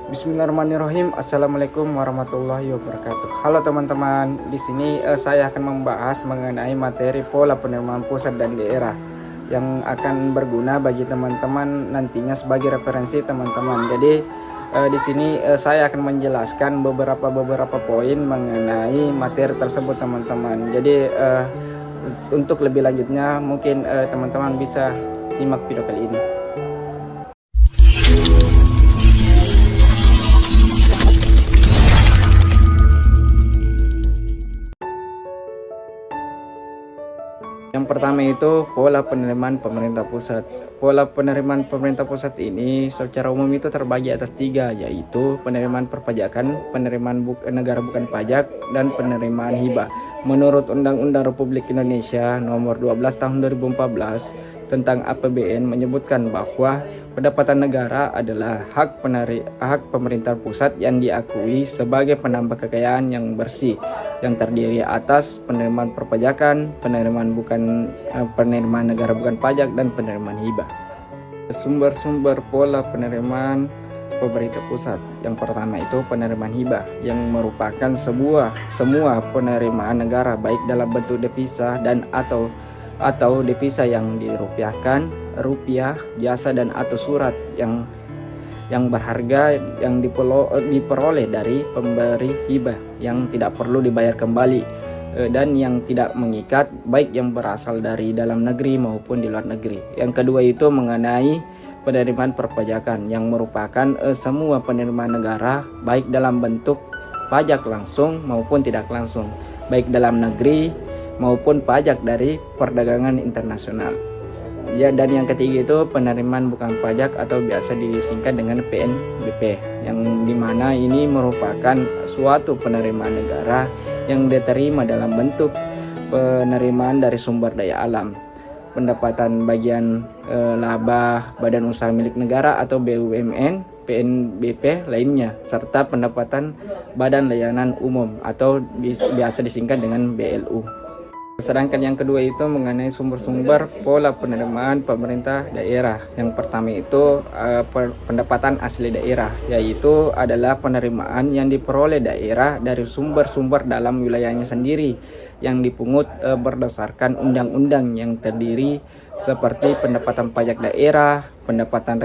Bismillahirrahmanirrahim. Assalamualaikum warahmatullahi wabarakatuh. Halo teman-teman, di sini saya akan membahas mengenai materi pola penerimaan pusat dan daerah yang akan berguna bagi teman-teman nantinya sebagai referensi teman-teman. Jadi di sini saya akan menjelaskan beberapa poin mengenai materi tersebut teman-teman. Jadi untuk lebih lanjutnya mungkin teman-teman bisa simak video kali ini. Yang pertama itu pola penerimaan pemerintah pusat. Pola penerimaan pemerintah pusat ini secara umum itu terbagi atas tiga, yaitu penerimaan perpajakan, penerimaan negara bukan pajak, dan penerimaan hibah. Menurut Undang-Undang Republik Indonesia Nomor 12 Tahun 2014 tentang APBN menyebutkan bahwa pendapatan negara adalah hak pemerintah pusat yang diakui sebagai penambah kekayaan yang bersih, yang terdiri atas penerimaan perpajakan, penerimaan negara bukan pajak, dan penerimaan hibah. Sumber-sumber pola penerimaan pemerintah pusat. Yang pertama itu penerimaan hibah, yang merupakan semua penerimaan negara baik dalam bentuk devisa dan atau devisa yang dirupiahkan, rupiah, jasa, dan atau surat yang berharga yang diperoleh dari pemberi hibah yang tidak perlu dibayar kembali dan yang tidak mengikat, baik yang berasal dari dalam negeri maupun di luar negeri. Yang kedua itu mengenai penerimaan perpajakan, yang merupakan semua penerimaan negara baik dalam bentuk pajak langsung maupun tidak langsung, baik dalam negeri maupun pajak dari perdagangan internasional. Ya, dan yang ketiga itu penerimaan bukan pajak atau biasa disingkat dengan PNBP, yang dimana ini merupakan suatu penerimaan negara yang diterima dalam bentuk penerimaan dari sumber daya alam, pendapatan bagian laba badan usaha milik negara atau BUMN, PNBP lainnya, serta pendapatan badan layanan umum atau biasa disingkat dengan BLU. Sedangkan yang kedua itu mengenai sumber-sumber pola penerimaan pemerintah daerah. Yang pertama itu pendapatan asli daerah, yaitu adalah penerimaan yang diperoleh daerah dari sumber-sumber dalam wilayahnya sendiri yang dipungut berdasarkan undang-undang yang terdiri seperti pendapatan pajak daerah, pendapatan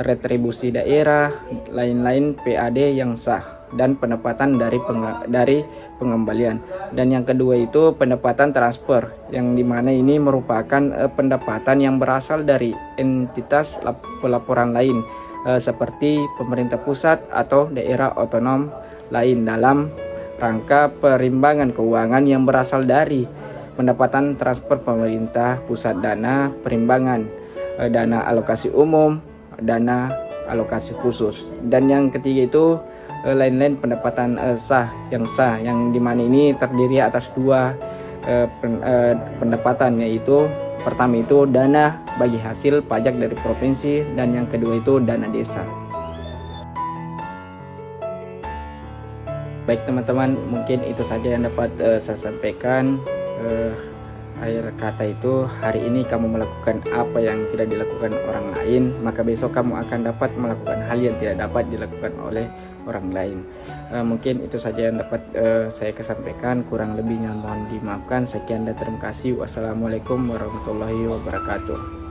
retribusi daerah, lain-lain PAD yang sah, dan pendapatan dari pengembalian. Dan yang kedua itu pendapatan transfer, yang dimana ini merupakan pendapatan yang berasal dari entitas pelaporan lain seperti pemerintah pusat atau daerah otonom lain dalam rangka perimbangan keuangan yang berasal dari pendapatan transfer pemerintah pusat, dana perimbangan, dana alokasi umum, dana alokasi khusus. Dan yang ketiga itu lain-lain pendapatan sah yang dimana ini terdiri atas dua pendapatan, yaitu pertama itu dana bagi hasil pajak dari provinsi, dan yang kedua itu dana desa. Baik teman-teman, mungkin itu saja yang dapat saya sampaikan. Akhir kata itu, hari ini kamu melakukan apa yang tidak dilakukan orang lain, maka besok kamu akan dapat melakukan hal yang tidak dapat dilakukan oleh orang lain. Mungkin itu saja yang dapat saya sampaikan. Kurang lebihnya mohon dimaafkan. Sekian dan terima kasih. Wassalamualaikum warahmatullahi wabarakatuh.